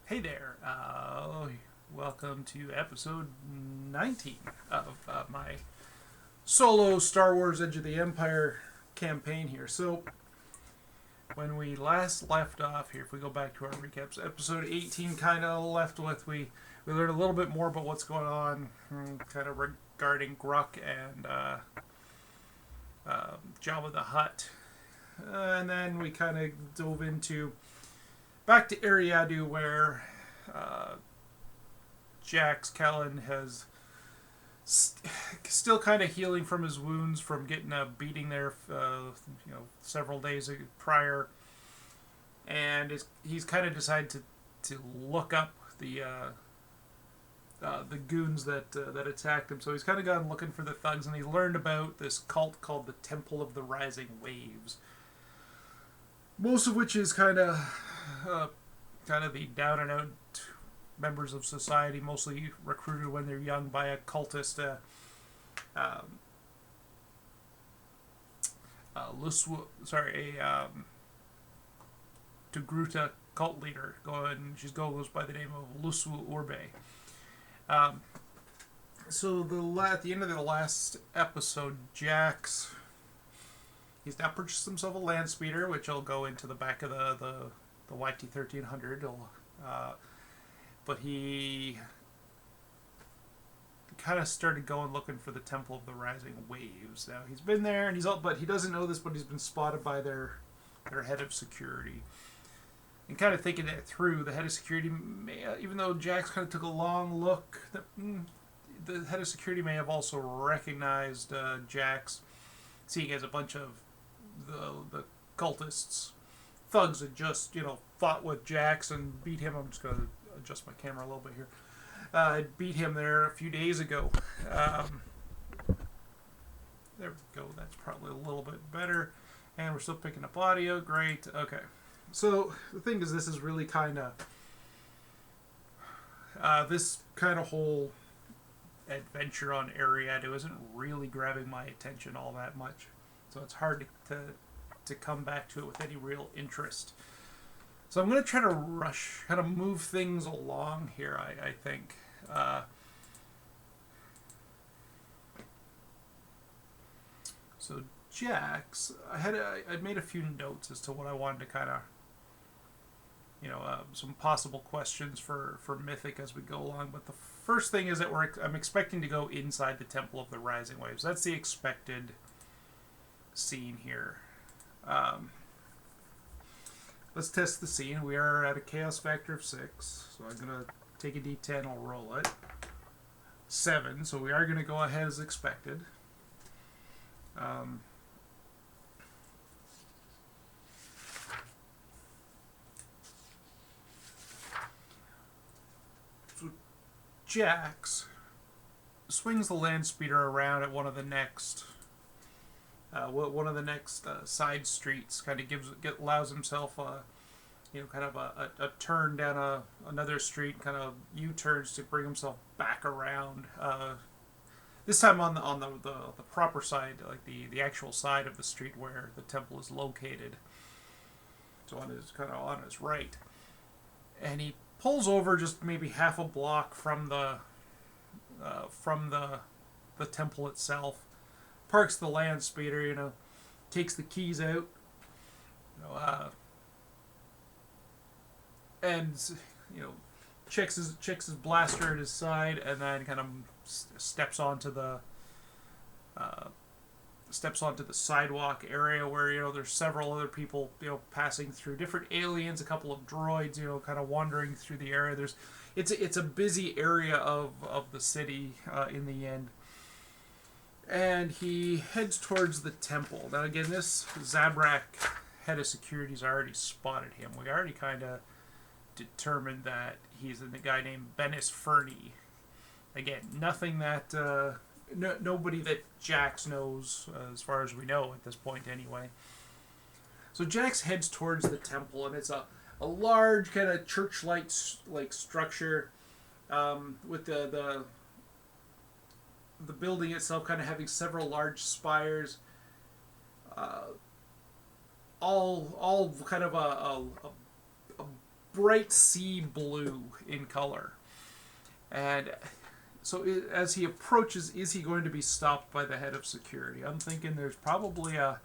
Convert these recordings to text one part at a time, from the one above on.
Hey there. Welcome to episode 19 of my solo Star Wars Edge of the Empire campaign here. So, when we last left off here, if we go back to our recaps, episode 18 kind of left with we learned a little bit more about what's going on, kind of regarding Gruck and Jabba the Hutt. And then we kind of dove into back to Ariadu, where Jax Kellen has still kind of healing from his wounds from getting a beating there, several days prior, and he's kind of decided to look up the goons that attacked him. So he's kind of gone looking for the thugs, and he learned about this cult called the Temple of the Rising Waves. Most of which is kind of the down and out members of society, mostly recruited when they're young by a cultist, Togruta cult leader. She goes by the name of Lusu Urbe. So at the end of the last episode, Jax, he's now purchased himself a land speeder, which will go into the back of the YT-1300. But he kind of started going looking for the Temple of the Rising Waves. Now he's been there, and but he doesn't know this, but he's been spotted by their head of security. And kind of thinking that through, the head of security even though Jax kind of took a long look, the head of security may have also recognized Jax, seeing as a bunch of the cultists, thugs had just fought with Jax and beat him. I'm just gonna adjust my camera a little bit here. Beat him there a few days ago. There we go. That's probably a little bit better. And we're still picking up audio. Great. Okay. So the thing is, this is really kind of this kind of whole adventure on Ariadu isn't really grabbing my attention all that much. So it's hard to come back to it with any real interest. So I'm going to try to kind of move things along here, I think. So Jax, I made a few notes as to what I wanted to kind of, some possible questions for Mythic as we go along. But the first thing is that I'm expecting to go inside the Temple of the Rising Waves. That's the expected scene here. Let's test the scene. We are at a chaos factor of 6, so I'm going to take a d10, I'll roll it. 7, so we are going to go ahead as expected. So Jax swings the land speeder around at one of the next side streets. Kind of allows himself kind of a turn down another street, kind of U-turns to bring himself back around. This time on the proper side, like the actual side of the street where the temple is located. So on his right, and he pulls over just maybe half a block from the temple itself. Parks the land speeder, takes the keys out, and checks his blaster at his side, and then kind of steps onto the sidewalk area where there's several other people passing through, different aliens, a couple of droids, kind of wandering through the area. It's a busy area of the city in the end. And he heads towards the temple. Now again, this Zabrak head of security's already spotted him. We already kind of determined that he's a guy named Bennis Fernie. Again, nothing that nobody that Jax knows, as far as we know at this point anyway. So Jax heads towards the temple, and it's a large kind of church-like structure, with the building itself kind of having several large spires, all kind of a bright sea blue in color. And so as he approaches, is he going to be stopped by the head of security? I'm thinking there's probably a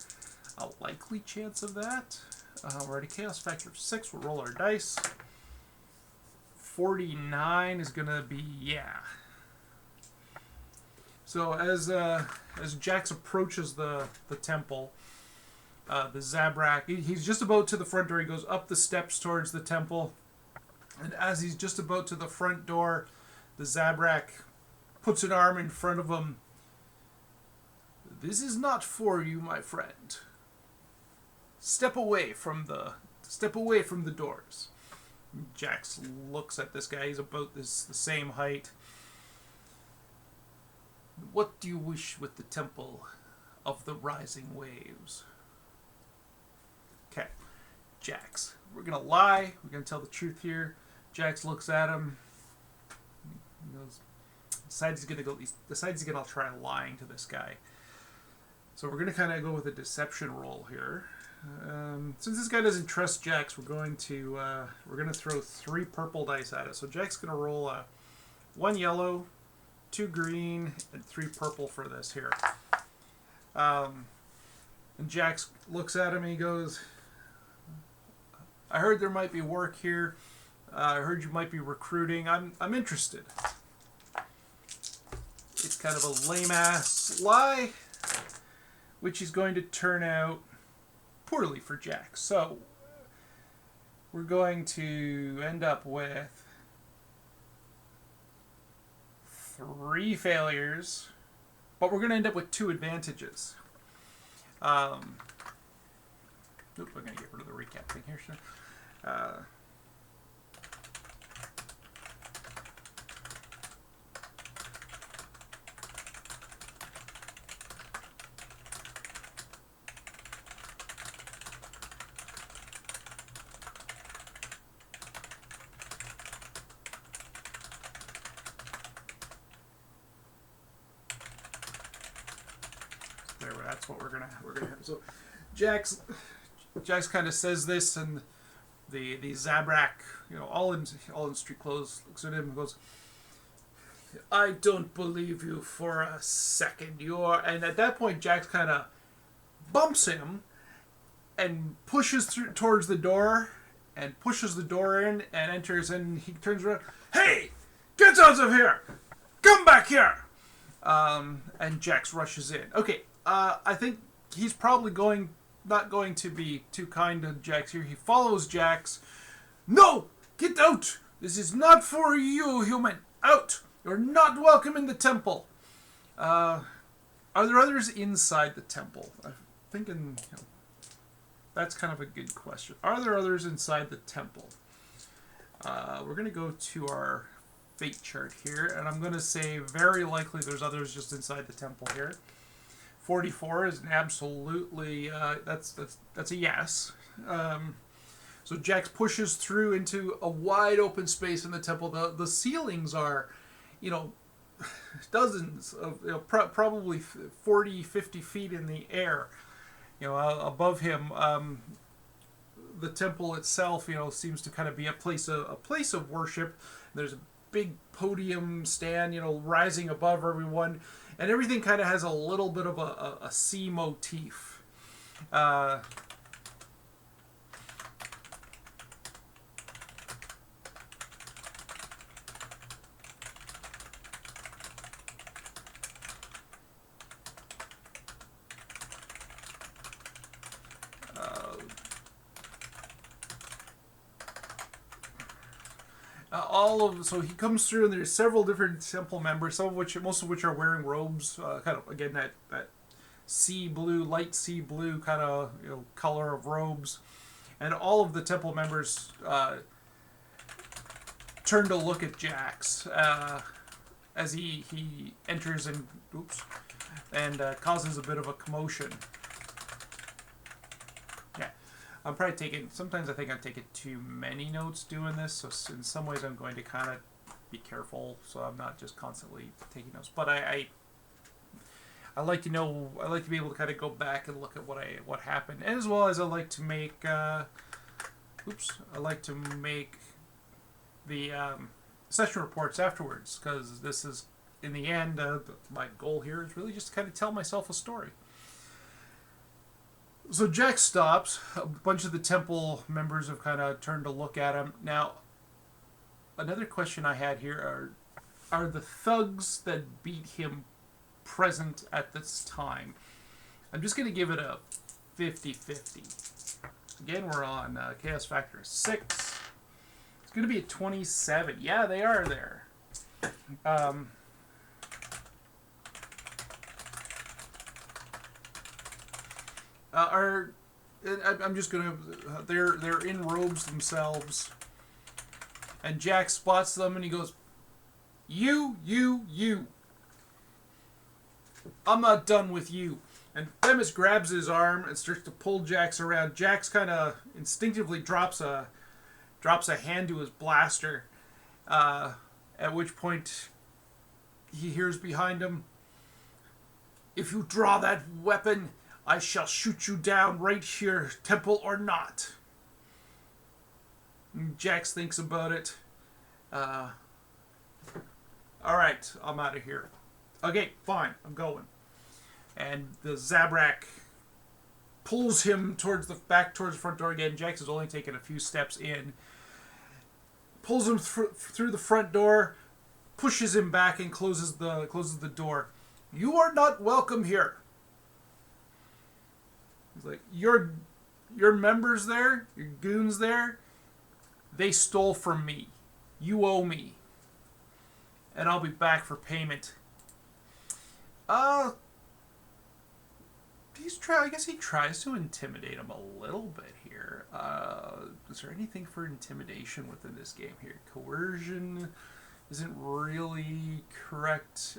likely chance of that. We're at a chaos factor of 6. We'll roll our dice. 49 is going to be, yeah. So as Jax approaches the temple, the Zabrak, he's just about to the front door. He goes up the steps towards the temple. And as he's just about to the front door, the Zabrak puts an arm in front of him. This is not for you, my friend. Step away from the doors. Jax looks at this guy. He's about the same height. What do you wish with the Temple of the Rising Waves? Okay, Jax. We're gonna lie. We're gonna tell the truth here. Jax looks at him. He goes, decides he's gonna try lying to this guy. So we're gonna kind of go with a deception roll here. Since this guy doesn't trust Jax, we're going to throw 3 purple dice at it. So Jack's gonna roll 1 yellow, 2 green, and 3 purple for this here. And Jax looks at him and he goes, I heard there might be work here. I heard you might be recruiting. I'm interested. It's kind of a lame-ass lie, which is going to turn out poorly for Jax. So we're going to end up with 3 failures, but we're going to end up with 2 advantages. I'm going to get rid of the recap thing here. Sure. That's what we're gonna have. So Jax kind of says this, and the Zabrak, all in street clothes, looks at him and goes, I don't believe you for a second. And at that point, Jax kind of bumps him and pushes through towards the door and pushes the door in and enters, and he turns around. Hey, get out of here! Come back here! And Jax rushes in. Okay. I think he's probably not going to be too kind to Jax here. He follows Jax. No! Get out! This is not for you, human! Out! You're not welcome in the temple! Are there others inside the temple? I'm thinking, that's kind of a good question. Are there others inside the temple? We're going to go to our fate chart here, and I'm going to say very likely there's others just inside the temple here. 44 is an absolutely, that's a yes. So Jax pushes through into a wide open space in the temple. The ceilings are, dozens of, probably 40, 50 feet in the air. Above him, the temple itself, seems to kind of be a place of worship. There's a big podium stand, rising above everyone. And everything kind of has a little bit of a sea motif. So he comes through, and there's several different temple members, most of which are wearing robes, kind of again that sea blue, light sea blue kind of color of robes, and all of the temple members turn to look at Jax as he enters and causes a bit of a commotion. I'm probably sometimes I think I'm taking too many notes doing this, so in some ways I'm going to kind of be careful, so I'm not just constantly taking notes. But I like to be able to kind of go back and look at what happened, and as well as I like to make oops, I like to make the session reports afterwards, because this is, in the end, my goal here is really just to kind of tell myself a story. So Jack stops. A bunch of the temple members have kind of turned to look at him. Now, another question I had here are the thugs that beat him present at this time? I'm just going to give it a 50-50. Again, we're on Chaos Factor 6. It's going to be a 27. Yeah, they are there. I'm just gonna. They're in robes themselves, and Jack spots them, and he goes, "You. I'm not done with you." And Themis grabs his arm and starts to pull Jax around. Jax kind of instinctively drops a hand to his blaster, at which point he hears behind him, "If you draw that weapon, I shall shoot you down right here, temple or not." And Jax thinks about it. Alright, I'm out of here. Okay, fine, I'm going. And the Zabrak pulls him towards the front door again. Jax has only taken a few steps in. Pulls him through the front door, pushes him back, and closes the door. "You are not welcome here." He's like, your members there, your goons there, they stole from me. You owe me. And I'll be back for payment. I guess he tries to intimidate him a little bit here. Is there anything for intimidation within this game here? Coercion isn't really correct.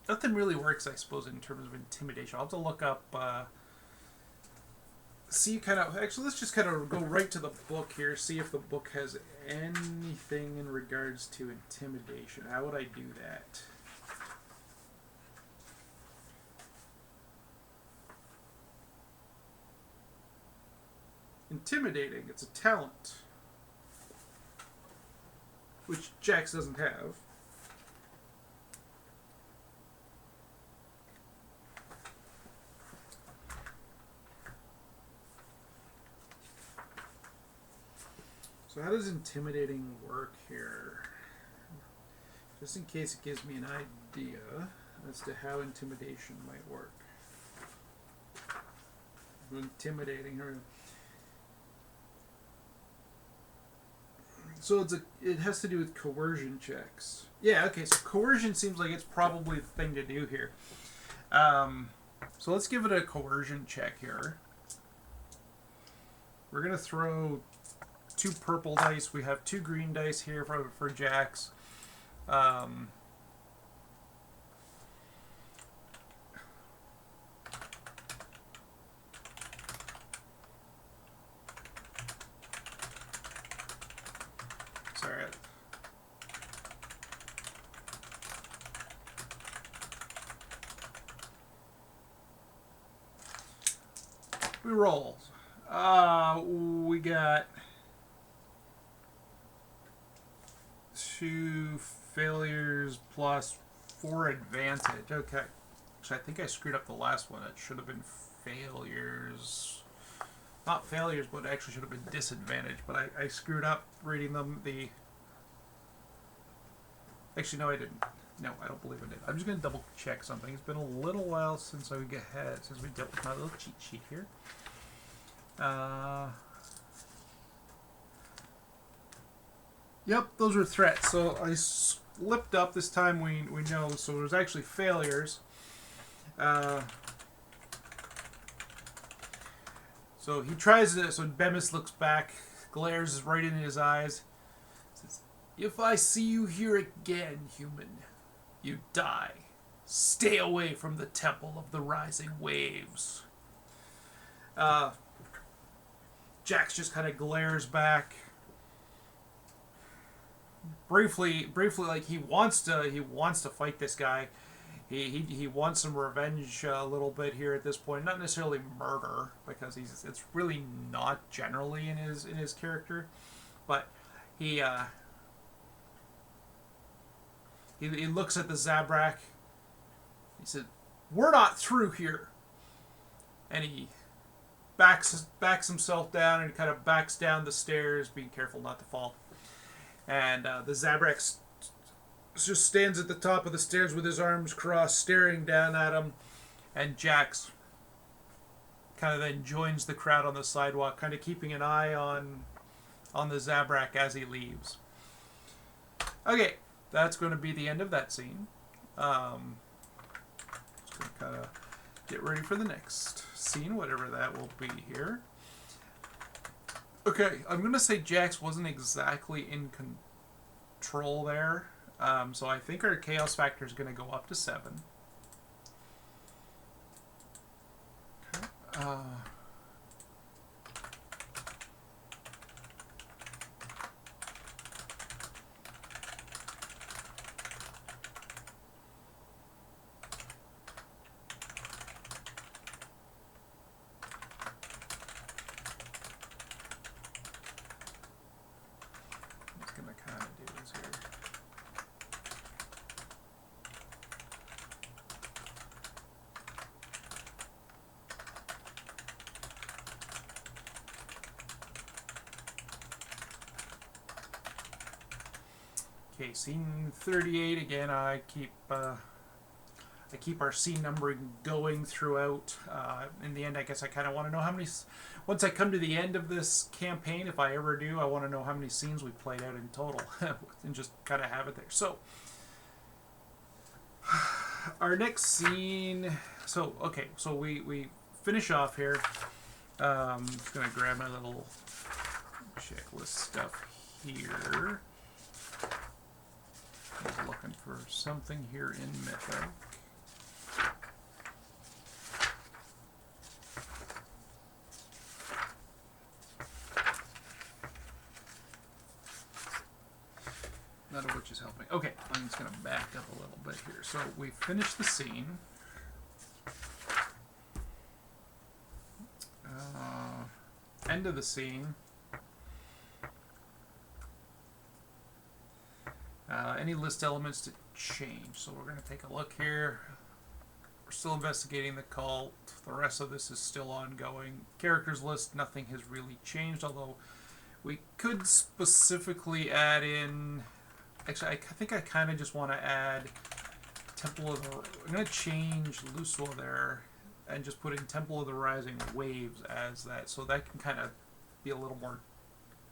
Nothing really works, I suppose, in terms of intimidation. I'll have to look up, actually, let's just kind of go right to the book here, see if the book has anything in regards to intimidation. How would I do that? Intimidating, it's a talent, which Jax doesn't have. So how does intimidating work here? Just in case it gives me an idea as to how intimidation might work. Intimidating her. So it has to do with coercion checks. Yeah, okay, so coercion seems like it's probably the thing to do here. So let's give it a coercion check here. We're going to throw 2 purple dice. We have 2 green dice here for Jax. Sorry. We roll. We got 2 failures plus 4 advantage. Okay. Actually, I think I screwed up the last one. It should have been failures. Not failures, but it actually should have been disadvantage. But I screwed up reading them. Actually, no, I didn't. No, I don't believe I did. I'm just going to double check something. It's been a little while since we dealt with my little cheat sheet here. Yep, those were threats. So I slipped up this time. We know. So there's actually failures. So he tries to. So Bemis looks back, glares right into his eyes. Says, "If I see you here again, human, you die. Stay away from the Temple of the Rising Waves." Jax just kind of glares back. Briefly, like he wants to fight this guy. he wants some revenge a little bit here at this point. Not necessarily murder, because it's really not generally in his character, but he he looks at the Zabrak. He said, "We're not through here," and he backs himself down and kind of backs down the stairs, being careful not to fall. And the Zabrak just stands at the top of the stairs with his arms crossed, staring down at him. And Jax kind of then joins the crowd on the sidewalk, kind of keeping an eye on the Zabrak as he leaves. Okay, that's going to be the end of that scene. Just going to kind of get ready for the next scene, whatever that will be here. Okay, I'm going to say Jax wasn't exactly in control there. So I think our chaos factor is going to go up to 7. Okay. Okay, scene 38 again. I keep our scene numbering going throughout. In the end, I guess I kind of want to know how many. Once I come to the end of this campaign, if I ever do, I want to know how many scenes we played out in total, and just kind of have it there. So, our next scene. So okay, so we finish off here. I'm just gonna grab my little checklist stuff here. I was looking for something here in Mythic. None of which is helping. Okay, I'm just going to back up a little bit here. So we finished the scene. End of the scene. Any list elements to change. So we're going to take a look here. We're still investigating the cult. The rest of this is still ongoing. Characters list, nothing has really changed, although we could specifically add in... Actually, I think I kind of just want to add Temple of the... I'm going to change Luswa there and just put in Temple of the Rising Waves as that. So that can kind of be a little more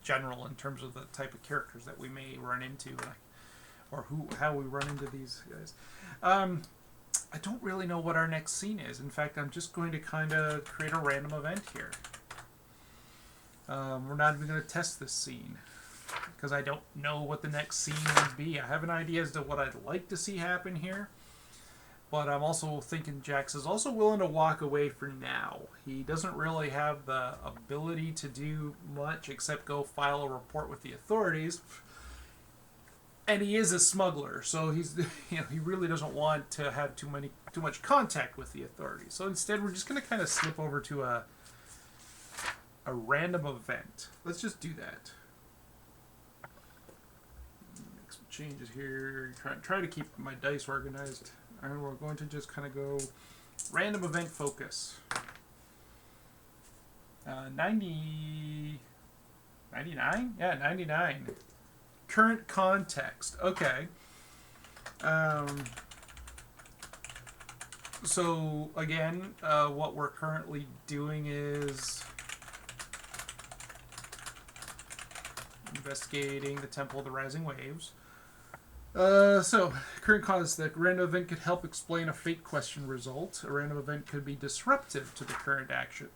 general in terms of the type of characters that we may run into. Or how we run into these guys. I don't really know what our next scene is. In fact, I'm just going to kind of create a random event here. We're not even going to test this scene because I don't know what the next scene would be. I have an idea as to what I'd like to see happen here, but I'm also thinking Jax is also willing to walk away for now. He doesn't really have the ability to do much except go file a report with the authorities. And he is a smuggler, so he's he really doesn't want to have too much contact with the authorities. So instead, we're just going to kind of slip over to a random event. Let's just do that. Make some changes here. Try to keep my dice organized. And we're going to just kind of go random event focus. 99? Yeah, 99. Current context. Okay. So, again, what we're currently doing is investigating the Temple of the Rising Waves. So, current context. The random event could help explain a fate question result. A random event could be disruptive to the current action.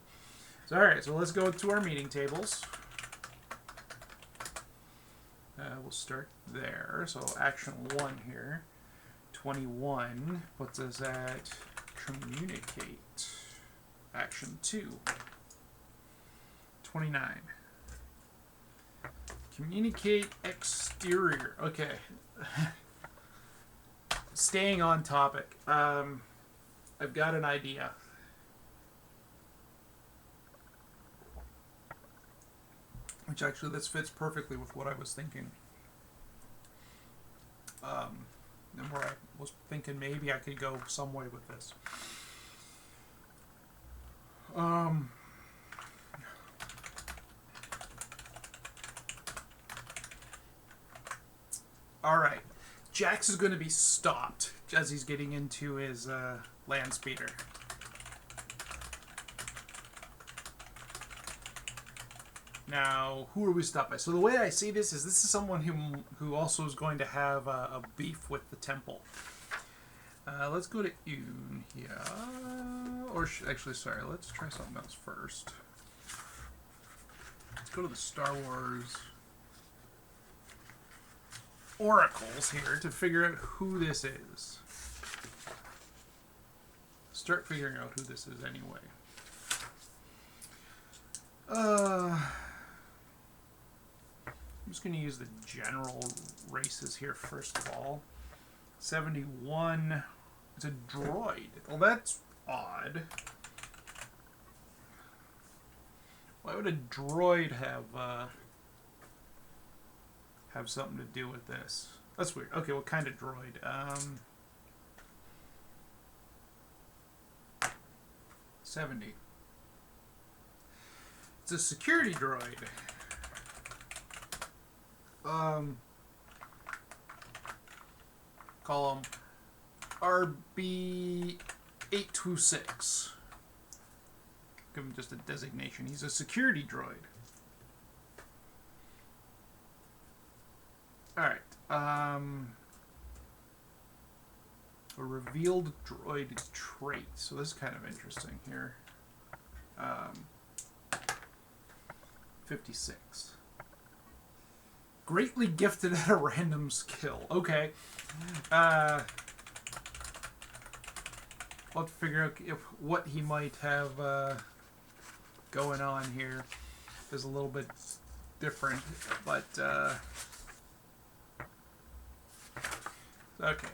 So, alright, so let's go to our meeting tables. We'll start there. So action 1 here. 21 puts us at communicate. Action 2. 29. Communicate exterior. Okay. staying on topic, I've got an idea. Which actually, this fits perfectly with what I was thinking. And where I was thinking maybe I could go some way with this. Alright. Jax is going to be stopped as he's getting into his land speeder. Now, who are we stopped by? So the way I see this is someone who also is going to have a beef with the temple. Let's go to Yoon here. Or actually, sorry, let's try something else first. Let's go to the Star Wars oracles here to figure out who this is. Start figuring out who this is anyway. I'm just going to use the general races here first of all. 71. It's a droid. Well, that's odd. Why would a droid have something to do with this? That's weird. Okay, what kind of droid? 70. It's a security droid. Call him RB826. Give him just a designation. He's a security droid. Alright. A revealed droid trait. So this is kind of interesting here. 56. Greatly gifted at a random skill. Okay. I'll have to figure out what he might have going on here is a little bit different, but okay.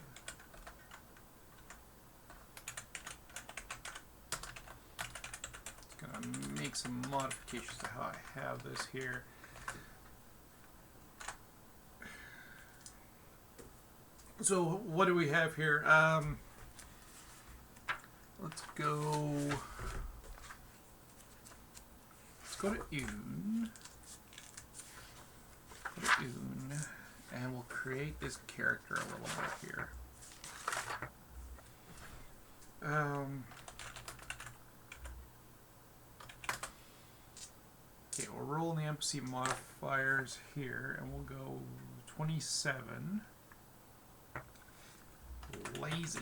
Just gonna make some modifications to how I have this here. So what do we have here? Let's go to Yoon. Go to Yoon, and we'll create this character a little bit here. Okay, we'll roll in the NPC modifiers here, and we'll go 27. Lazy.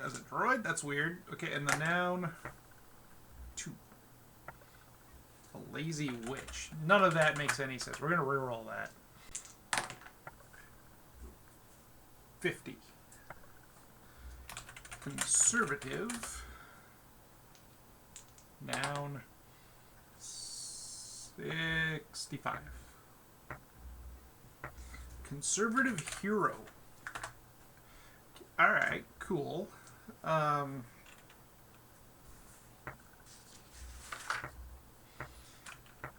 As a droid? That's weird. Okay, and the noun, 2. A lazy witch. None of that makes any sense. We're going to reroll that. 50. Conservative. Noun, 65. Conservative hero. Alright, cool.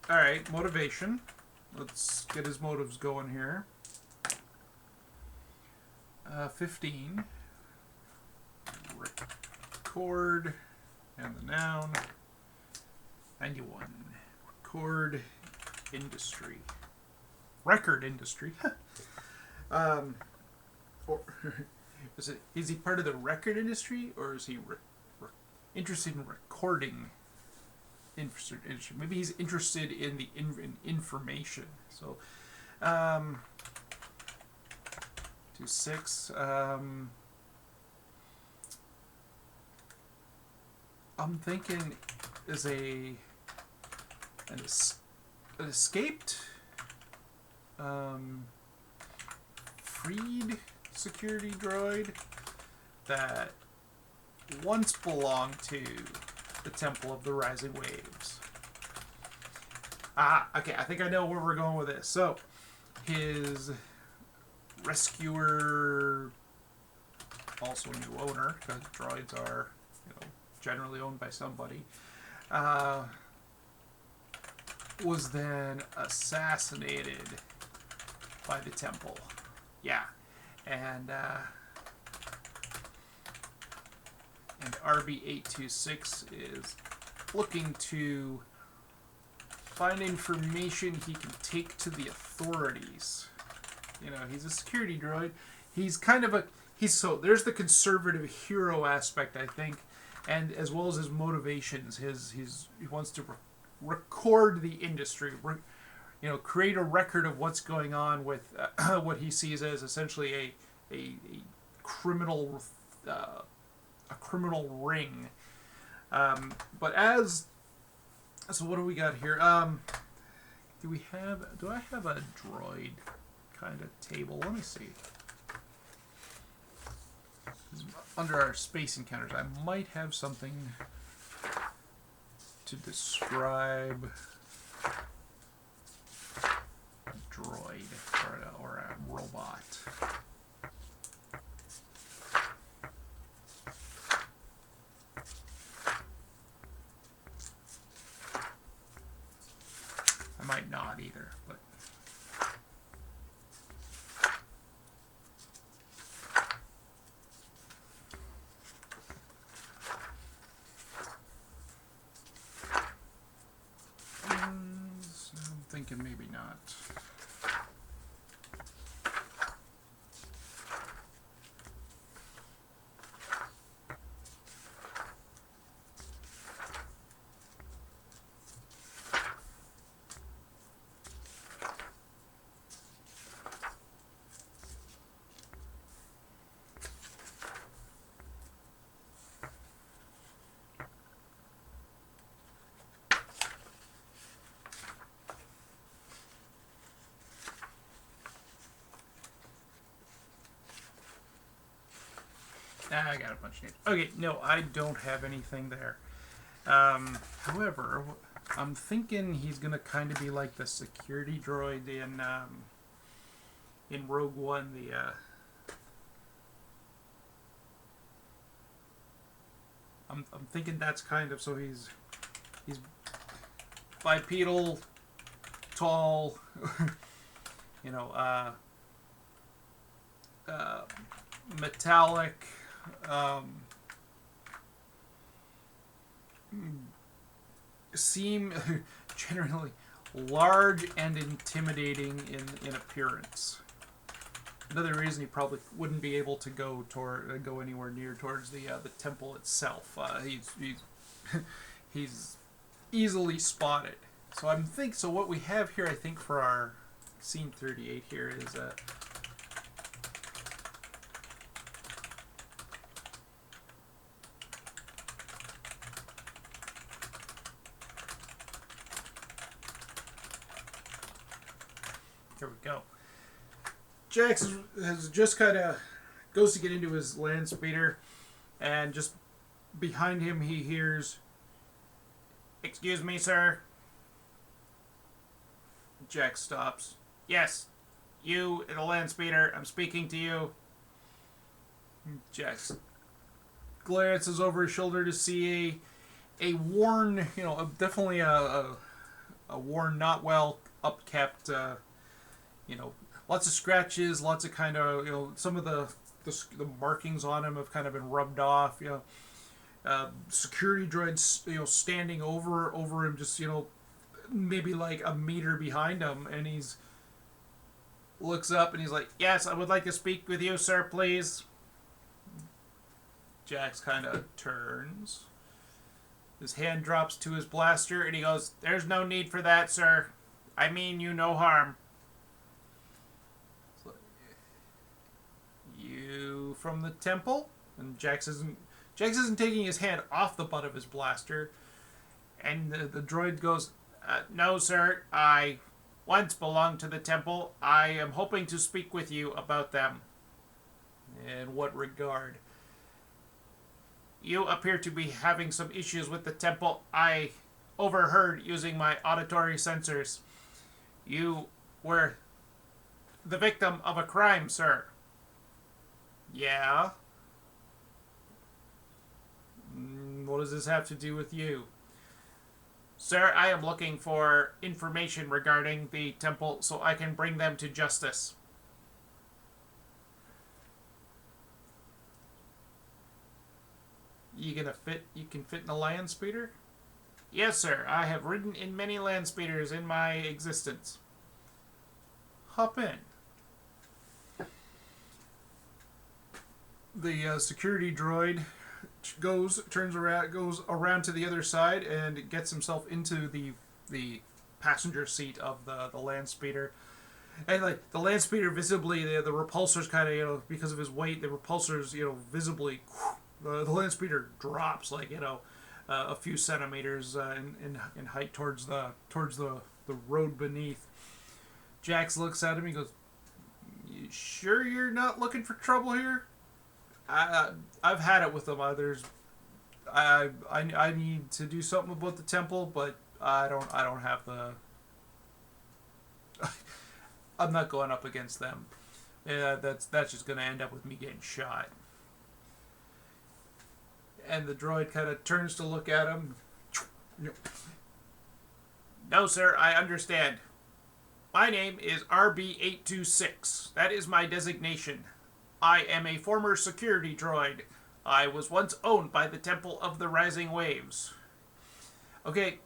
Alright, motivation. Let's get his motives going here. 15. Record. And the noun. 91. Record industry. Record industry. Is he part of the record industry, or is he interested in recording industry? Maybe he's interested in the information. So, 26. I'm thinking is an escaped, freed security droid that once belonged to the Temple of the Rising Waves. Okay, I think I know where we're going with this. So, his rescuer, also a new owner, because droids are, generally owned by somebody, was then assassinated by the temple. Yeah. And RB-826 is looking to find information he can take to the authorities. He's a security droid. He's kind of there's the conservative hero aspect, I think, and as well as his motivations. He wants to record the industry, create a record of what's going on with what he sees as essentially a criminal ring. So what do we got here? Do I have a droid kind of table? Let me see. Under our space encounters, I might have something to describe a droid or a robot. I might not either, but I'm thinking maybe not. I got a bunch of names. Okay, no, I don't have anything there. However, I'm thinking he's gonna kind of be like the security droid in Rogue One. I'm thinking that's kind of, so he's bipedal, tall, metallic. Seem generally large and intimidating in appearance. Another reason he probably wouldn't be able to go anywhere near towards the temple itself. He's easily spotted. So what we have here, I think, for our scene 38 here is here we go. Jax has just kind of goes to get into his land speeder, and just behind him he hears, "Excuse me, sir." Jax stops. "Yes, you in the land speeder. I'm speaking to you." Jax glances over his shoulder to see a worn, definitely a worn, not well upkept, lots of scratches, lots of kind of, some of the markings on him have kind of been rubbed off, security droids, standing over him, just, maybe like a meter behind him, and he's looks up and he's like, "Yes, I would like to speak with you, sir, please." Jax kind of turns. His hand drops to his blaster, and he goes, "There's no need for that, sir. I mean you no harm." "You from the temple?" And Jax isn't taking his hand off the butt of his blaster. And the droid goes, "No, sir. I once belonged to the temple. I am hoping to speak with you about them." "In what regard?" "You appear to be having some issues with the temple. I overheard using my auditory sensors. You were the victim of a crime, sir. Yeah? What does this have to do with you? Sir, I am looking for information regarding the temple so I can bring them to justice. You can fit in a land speeder? Yes, sir. I have ridden in many land speeders in my existence. Hop in. The security droid goes around to the other side and gets himself into the passenger seat of the land speeder. And like the land speeder visibly, the repulsors kind of, because of his weight, the repulsors visibly, the land speeder drops like a few centimeters in height towards the road beneath. Jax looks at him. He goes, "You sure you're not looking for trouble here? I've had it with them. I need to do something about the temple, but I don't have the. I'm not going up against them. Yeah, that's just gonna end up with me getting shot." And the droid kind of turns to look at him. No, sir, I understand. My name is RB-826. That is my designation. I am a former security droid. I was once owned by the Temple of the Rising Waves. Okay,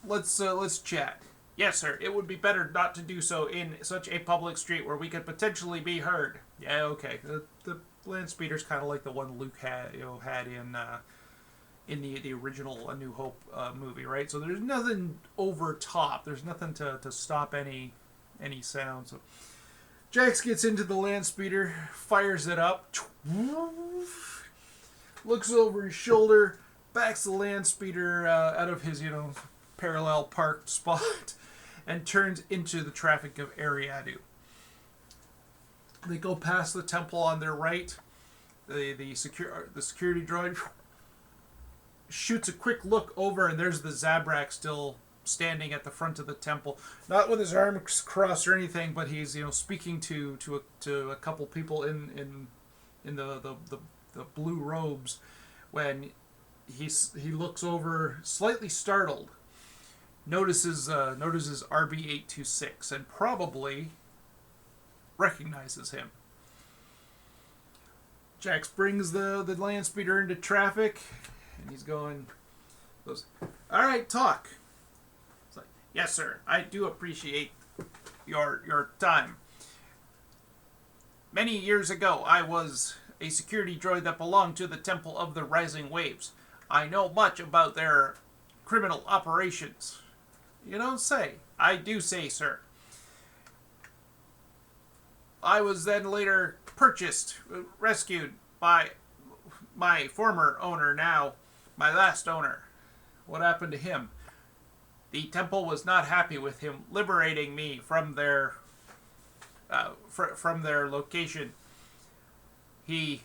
let's chat. Yes, sir. It would be better not to do so in such a public street where we could potentially be heard. Yeah, okay. The land speeder's kind of like the one Luke had in the original A New Hope movie, right? So there's nothing over top. There's nothing to stop any sound. So Jax gets into the land speeder, fires it up, looks over his shoulder, backs the land speeder out of his parallel parked spot, and turns into the traffic of Ariadu. They go past the temple on their right. The security droid shoots a quick look over, and there's the Zabrak still standing at the front of the temple, not with his arms crossed or anything, but he's speaking to a couple people in the blue robes. When he looks over, slightly startled, notices RB-826 and probably recognizes him. Jax brings the land speeder into traffic, and he goes, "All right, talk." It's like, "Yes, sir. I do appreciate your time. Many years ago, I was a security droid that belonged to the Temple of the Rising Waves. I know much about their criminal operations." "You don't say." "I do say, sir. I was then later rescued by my former owner, now my last owner." "What happened to him?" "The temple was not happy with him liberating me from their location. He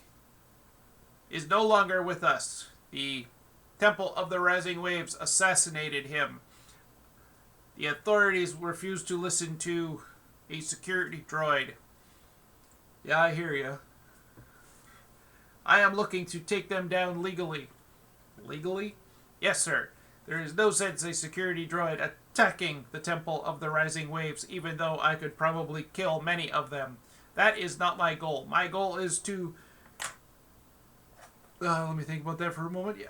is no longer with us. The Temple of the Rising Waves assassinated him. The authorities refused to listen to a security droid." "Yeah, I hear you." "I am looking to take them down legally." "Legally?" "Yes, sir. There is no sense a security droid attacking the Temple of the Rising Waves, even though I could probably kill many of them. That is not my goal. My goal is to... let me think about that for a moment.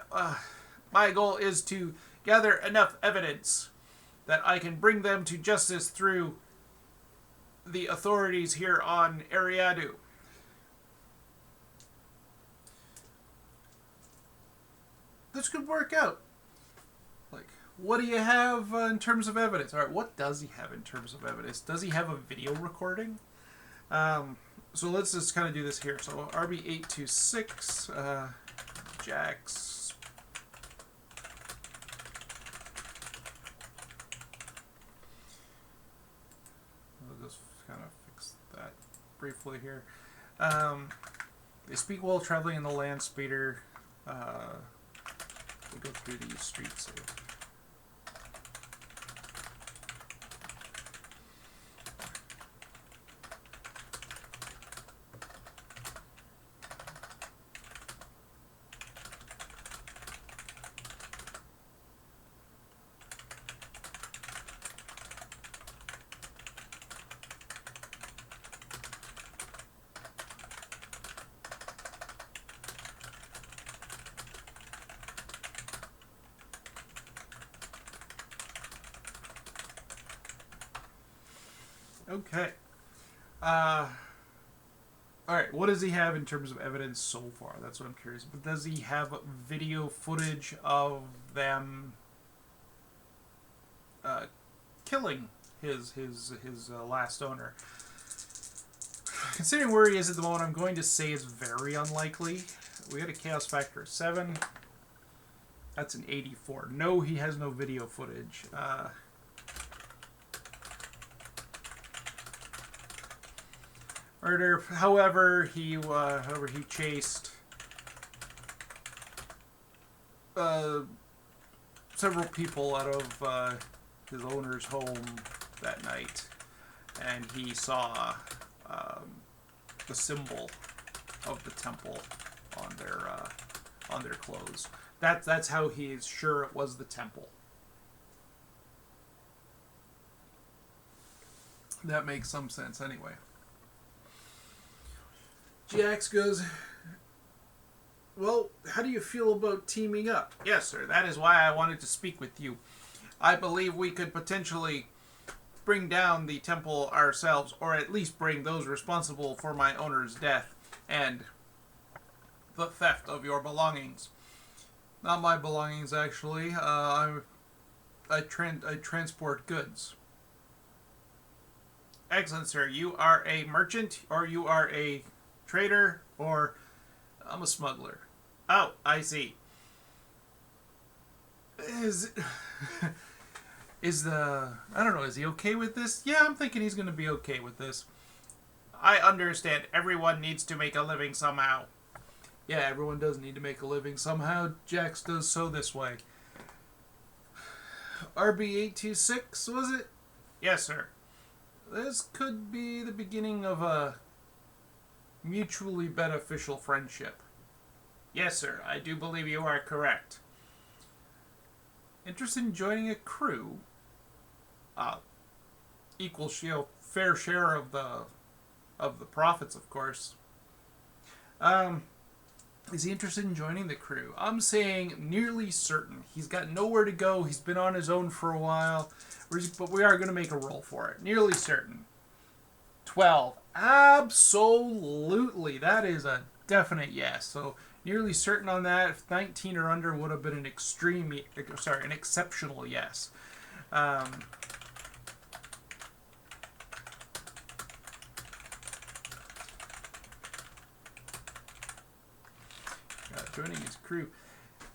My goal is to gather enough evidence that I can bring them to justice through the authorities here on Ariadu." This could work out. Like, what do you have in terms of evidence? All right, what does he have in terms of evidence? Does he have a video recording? So let's just kind of do this here. So RB-826, Jax. We'll just kind of fix that briefly here. They speak while traveling in the land speeder. We go through these streets. Okay. Uh, all right. What does he have in terms of evidence so far? That's what I'm curious. But does he have video footage of them uh, killing his last owner? Considering where he is at the moment, I'm going to say it's very unlikely. We got a chaos factor of 7. That's an 84. No, he has no video footage. Murder. However, he chased several people out of his owner's home that night, and he saw the symbol of the temple on their clothes. That's how he is sure it was the temple. That makes some sense anyway. Jax goes, well, how do you feel about teaming up? Yes, sir. That is why I wanted to speak with you. I believe we could potentially bring down the temple ourselves, or at least bring those responsible for my owner's death and the theft of your belongings. Not my belongings, actually. I transport goods. Excellent, sir. You are a merchant, or you are a trader, or I'm a smuggler. Oh, I see. Is I don't know, is he okay with this? Yeah, I'm thinking he's going to be okay with this. I understand. Everyone needs to make a living somehow. Yeah, everyone does need to make a living somehow. Jax does so this way. RB826, was it? Yes, sir. This could be the beginning of a mutually beneficial friendship. Yes, sir. I do believe you are correct. Interested in joining a crew? Equal, fair share of the profits, of course. Is he interested in joining the crew? I'm saying nearly certain. He's got nowhere to go. He's been on his own for a while. But we are going to make a roll for it. Nearly certain. 12. Absolutely. That is a definite yes. So nearly certain on that. If 19 or under would have been an exceptional yes. Joining his crew.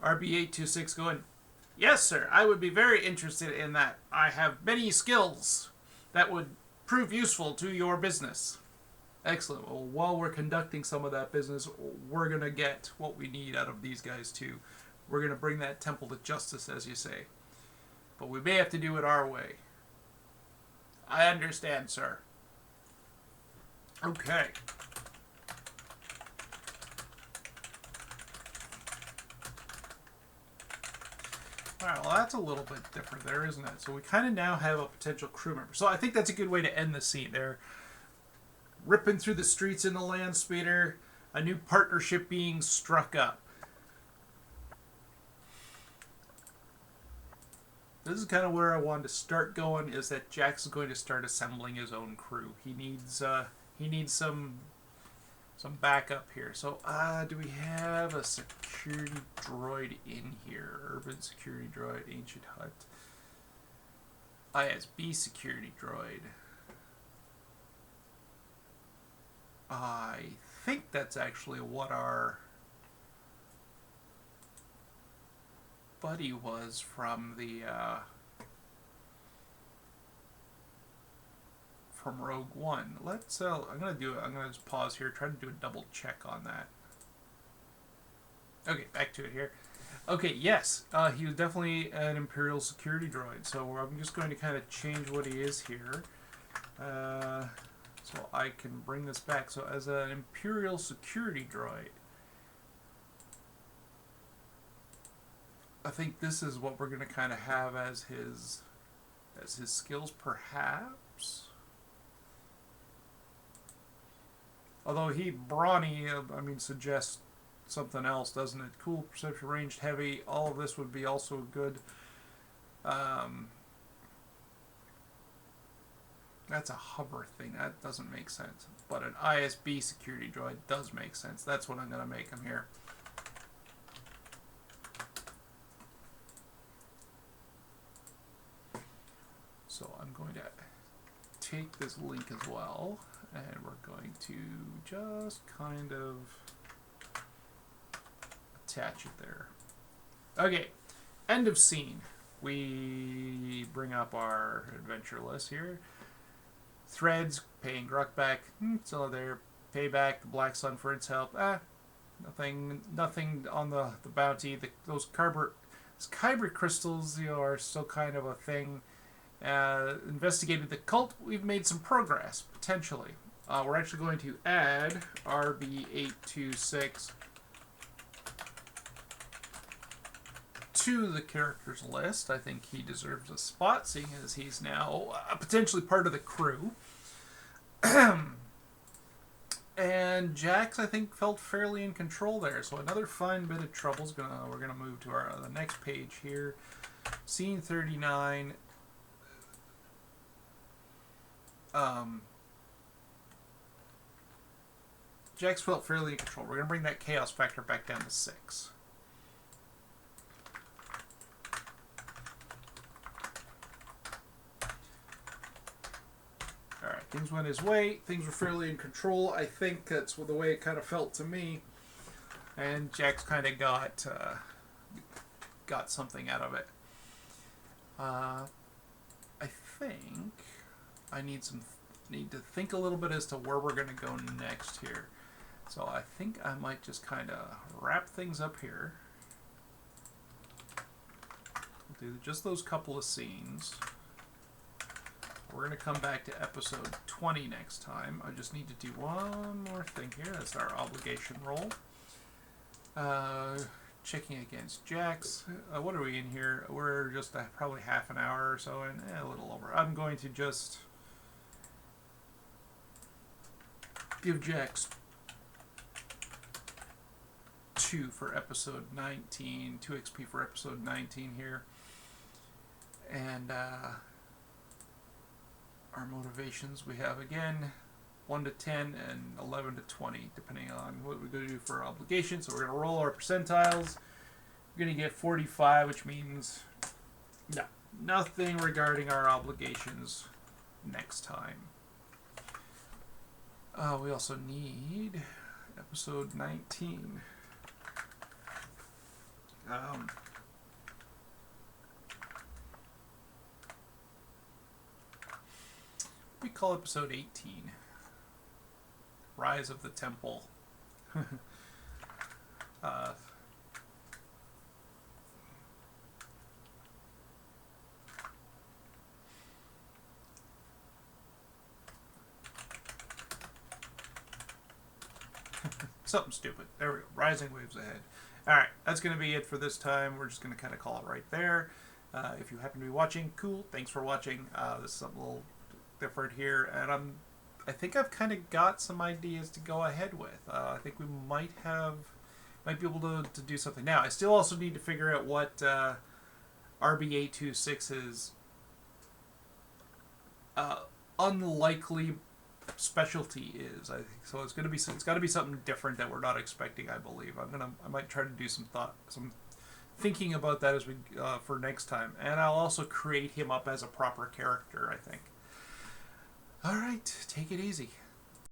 RB826 going, yes, sir. I would be very interested in that. I have many skills that would prove useful to your business. Excellent. Well, while we're conducting some of that business, we're going to get what we need out of these guys, too. We're going to bring that temple to justice, as you say. But we may have to do it our way. I understand, sir. Okay. Alright, well that's a little bit different there, isn't it? So we kind of now have a potential crew member. So I think that's a good way to end the scene. They're ripping through the streets in the land speeder, a new partnership being struck up. This is kind of where I wanted to start going, is that Jax is going to start assembling his own crew. He needs some backup here. So, do we have a security droid in here? Urban security droid, ancient hut. ISB security droid. I think that's actually what our buddy was from the from Rogue One. Let's I'm gonna just pause here, try to do a double check on that. Okay, back to it here. Okay, yes, he was definitely an Imperial security droid. So I'm just going to kind of change what he is here, so I can bring this back. So as an Imperial security droid, I think this is what we're going to kind of have as his skills, perhaps. Although brawny, suggests something else, doesn't it? Cool, perception, ranged, heavy. All of this would be also good. That's a hover thing. That doesn't make sense. But an ISB security droid does make sense. That's what I'm going to make him here. So I'm going to take this link as well, and we're going to just kind of attach it there. Okay, end of scene. We bring up our adventure list here. Threads, paying Gruck back, still there. Payback the Black Sun for its help. Nothing on the bounty. Those kyber crystals, are still kind of a thing. Investigated the cult. We've made some progress, potentially. We're actually going to add RB826 to the characters list. I think he deserves a spot, seeing as he's now potentially part of the crew. And Jax, I think, felt fairly in control there. So another fine bit of trouble. We're gonna move to the next page here. Scene 39. Jax felt fairly in control. We're gonna bring that chaos factor back down to 6. Alright, things went his way. Things were fairly in control. I think that's the way it kind of felt to me. And Jax kind of got something out of it. I think I need to think a little bit as to where we're going to go next here. So I think I might just kind of wrap things up here. We'll do just those couple of scenes. We're going to come back to episode 20 next time. I just need to do one more thing here. That's our obligation roll. Checking against Jax. What are we in here? We're just probably half an hour or so, and a little over. I'm going to just give Jax 2 for episode 19, 2 XP for episode 19 here. And our motivations we have again 1 to 10 and 11 to 20, depending on what we're going to do for our obligations. So we're going to roll our percentiles. We're going to get 45, which means nothing regarding our obligations next time. We also need episode 19. We call episode 18 Rise of the Temple. Something stupid. There we go. Rising Waves Ahead. Alright, that's going to be it for this time. We're just going to kind of call it right there. If you happen to be watching, cool. Thanks for watching. This is something a little different here, and I think I've kind of got some ideas to go ahead with. I think we might be able to do something. Now, I still also need to figure out what RB826's unlikely specialty is. I think so. It's got to be something different that we're not expecting. I believe I might try to do some thinking about that as we for next time, and I'll also create him up as a proper character, I think. All right, take it easy.